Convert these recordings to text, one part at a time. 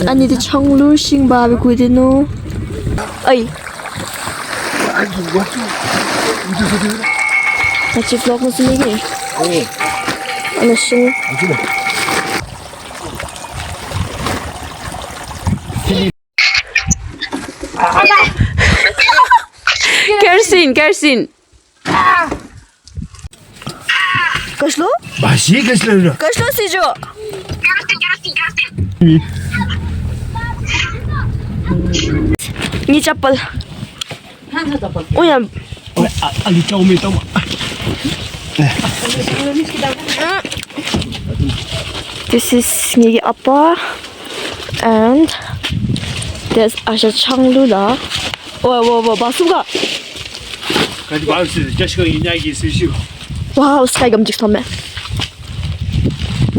Anh đi trong lúa sinh bà với cuối nó. Ây. À chị vlog nó xin gì? Anh xin. Kersin, Kersin. Kaç lo? Masih ke selera? Kaç lo sih Jo? Ni chapal. Oh ya. Ali kau minta mak. This is Nigi Appa and there's Asha Changlula. Wow, basuga. Kadi bagus, just kau inyagi sisiu. Wow, sky gamjik tome.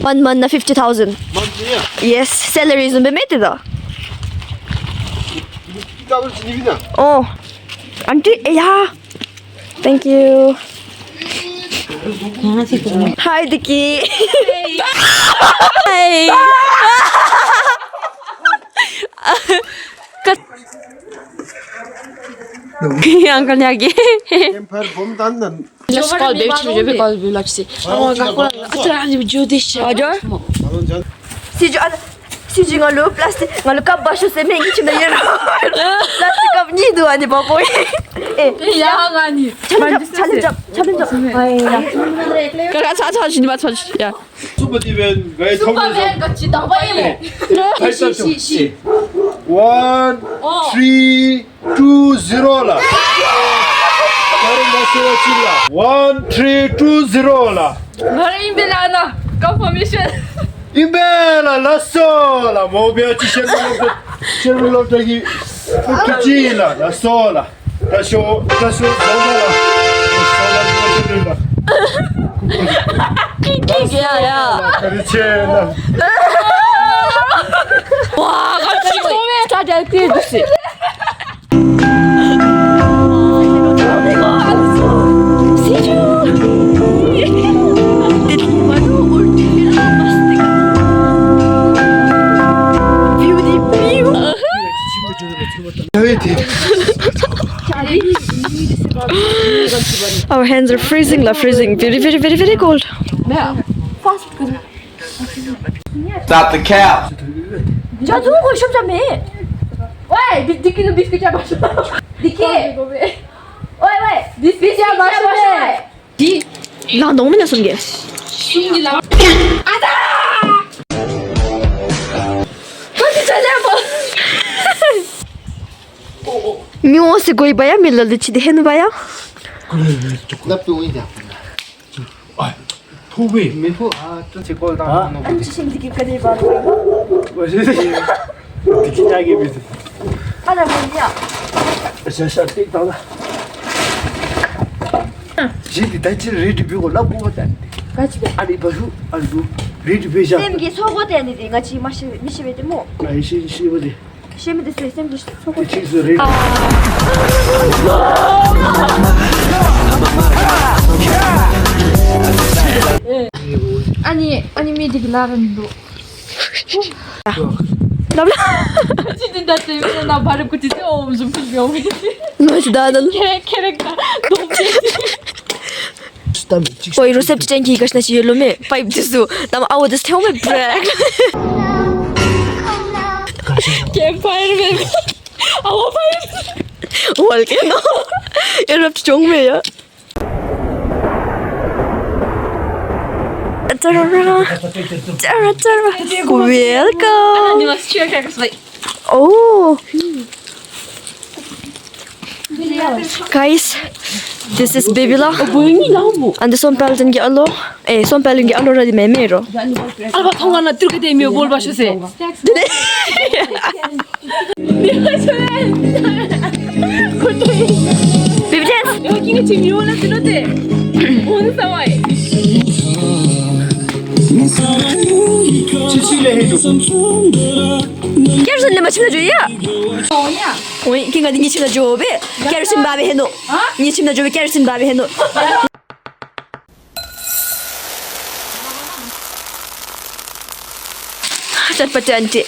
1 month na 50,000. Mantunya? Yes, salary is made da. Kita harus sini kita. Oh, auntie, yeah. Thank you. Hi, Diki. Hey. Uncle Yagi. Empire bom tandan. Let's call baby call baby like say. Oh, kakura. Atra ani judish. Aja. Balon jan. Si ngalu plastik ngalu kap basho se mengi chimna yero. Plastik kap ni do ani baboy. 야 아니. 찰림잡. 그가 차차 주니 맞춰. 야. 슈퍼디벤 왜 통해서? 같이 나와요. 1, 3, 2, 0라. 다른 마스와 칠라. 1, 3, 2, 0라. Marin Belana. Confirmation. Imbela la sola, mo piaci cervello dagli cucina, la sola. Da sola. La sola 야야. Caricella. 와, 같이 몸에 다 잘게 주시. Our hands are freezing, very cold. Stop the cap. 자, 누구 거기 숍자매? 왜? 니키는 비스킷 잡아줘. 니키. 왜? 비스킷 잡아줘. 나 너무 녀석 게. 신기라. 아다. 어디 찾아봐. Мио се гои бая мила да чи дехен бая. 토비. 안치 심디기 까지 봐. 뭐지? 디키냐기 비스. 하나 뭐냐? 샤샤 띵다다. 지디 다치 레디 비고 라보다. 같이 봐. 아니 바수 알고 레디 비자. 쌤기 속어대니 내가 지 마시 미시베데 뭐. 아이시 시버디. 쌤이 쌤기 속어. 치즈 레디. 아니 미디기 나른도. 남라. 진짜 때문에 나 발음 끝이 엄청 비명이. Mas dadan. 캐릭터 너무. 스타미 치. Ой, рецепт тенки игаш на сиеломе. Пайп дису. Там ауа дис теоме брек. 캠파이르 아워 파이르. Walken. Erap chongme ya. Tara. Welcome. 아니 막 스튜어트가 Oh. Guys, this is Bibila. 뭐니 나무. And the sonpelden gi allo. Sonpelden gi allo radi memero. 알바 통화나 들게 되면 뭘 봐주세요. Bibidens. 여기가 지금 요나 들어대. 오는 상황에. 치치레 해줘. Quero ser mais chimna joia. Oi, quem gadinha chimna jobe? Quero sim babe heno. Ni chimna jobe quero sim babe heno. चटपटे aunty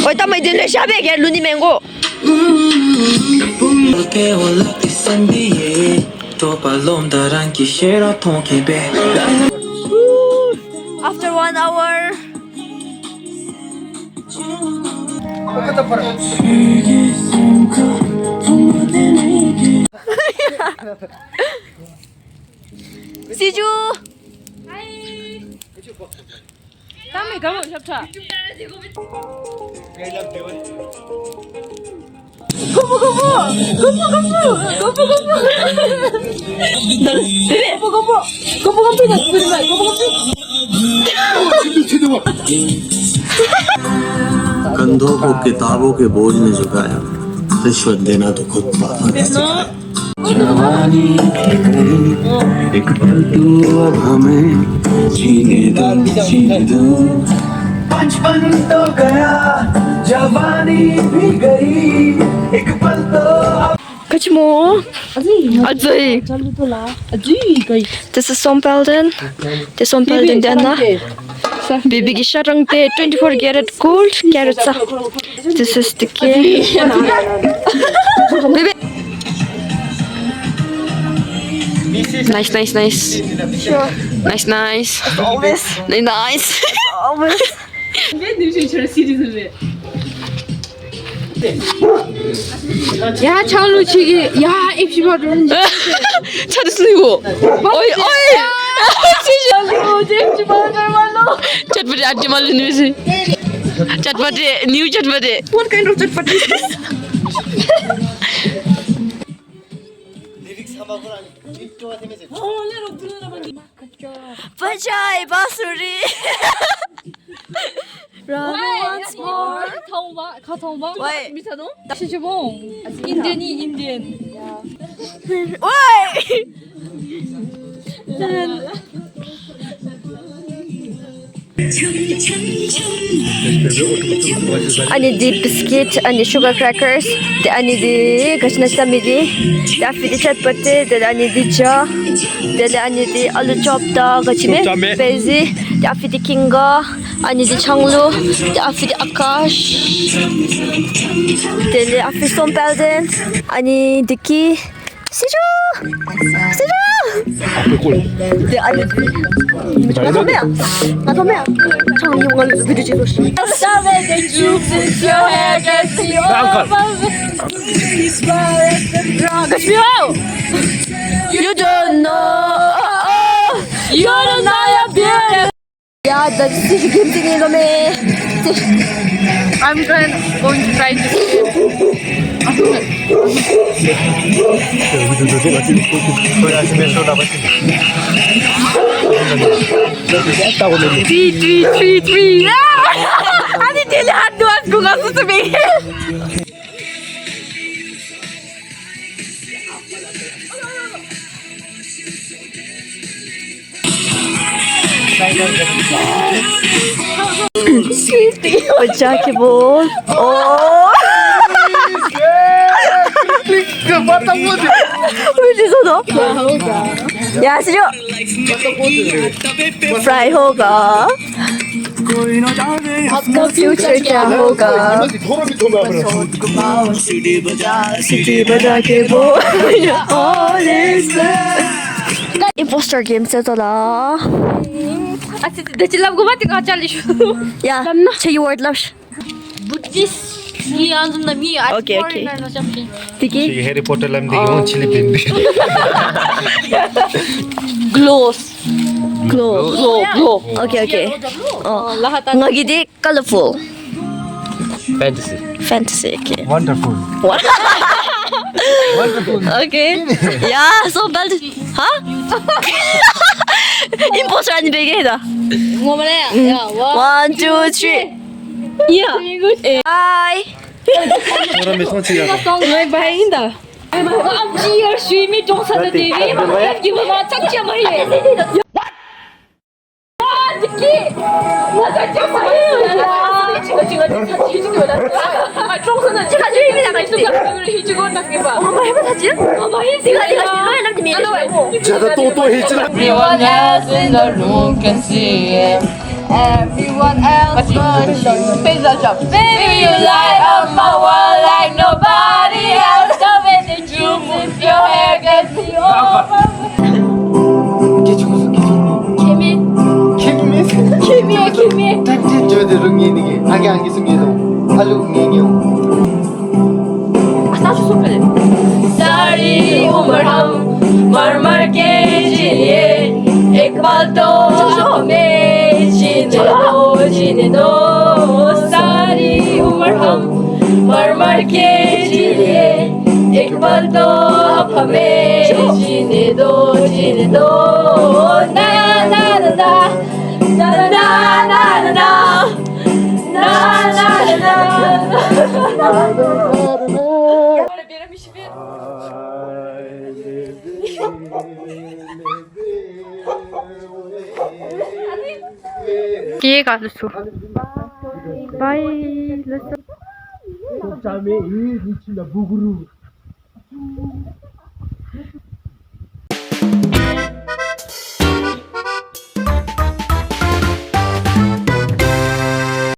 Ôi tao mày đến lấy sao về kìa, Luni Mango. After 1 hour. Siju. 땀이 가면 샵차. कंधों को किताबों के बोझ ने झुकाया रिश्वत देना तो खुद पापा ने सिखाया जवानी एक पल तू अब हमें जीने दो बचपन तो गया जवानी भी गई एक पल तो Catch more. Aji. This is Som Pelden. This is Som Pelden Dana. Baby Gisharang te 24 karat gold carat sa. This is the key. Baby. Nice. Sure. Nice. Always. Nice. Always. 야, 차올루치기. 야, 입시바르는 찾았어 이거. 어이. चटपटे आंटी मालूम नहीं से चटपटे न्यू चटपटे What kind of चटपटी? बजाए बांसुरी once more. Wait. Indian. Wait. I need the biscuit, I need sugar crackers, I need the gashnasta midi, I need the chatpati, I need the ja, I need the aloo chop da gachime, bezi, I need the kinga, I need the changlu, I need the akash, I need Som Pelden, I need the ki, Siju. 나 덤이야. 참 이용할 수 비리지 소시. You don't know. You don't know your beauty. 야, 나 진짜 김진이 놈에. I'm going to try this. Three. 아니, 쟤네 한두 한두 가서 스밍. जाके बोल ओ या सिजो फ्राई होगा आपका फ्यूचर क्या होगा सिटी बजा के बोल imposter game 세더라 아, 진짜 내 질라고 맞지 같이 알리슈. 야 체유 word loves Buddhist mi anlamda mi. Okay. Tiki Harry Potter lam degi on chili bindi. Glow. Okay. Ngagi di colorful. Fantasy. Okay. Wonderful. Okay. Yeah, so bad. Huh? Imposter 아니 베개다. 뭐 말해? 야, 와. 1, 2, 3. Yeah. Hi. 사람의 성취가. 정말 바인다. I'm here, she me don't say the TV. Give me a touch of my head. What? Nikki. What a touch of my head. 지금. 아, 종선은 지금 힘이 나가 있어. tukang hijau tak ke ba? Mama hebat aja. Mama ini Tinggal sini nanti mirip kamu. 자다 또 해지라. Everyone else in the room can see it. Everyone else but you. Baby, you light up my world like nobody else. The way that you move your hair gets me over. Kimi. Tapi dia rungi ni, angin sungi tu, halu ni. सारी उम्र हम मर मर के जिए एक बार तो हमें जीने दो सारी उम्र हम मर मर के जिए एक बार तो अब हमें जीने दो ना ना ना ना ना ना ना ना ना ना ना 기회가 됐어. 바이. 자매 이 미친다 무구루.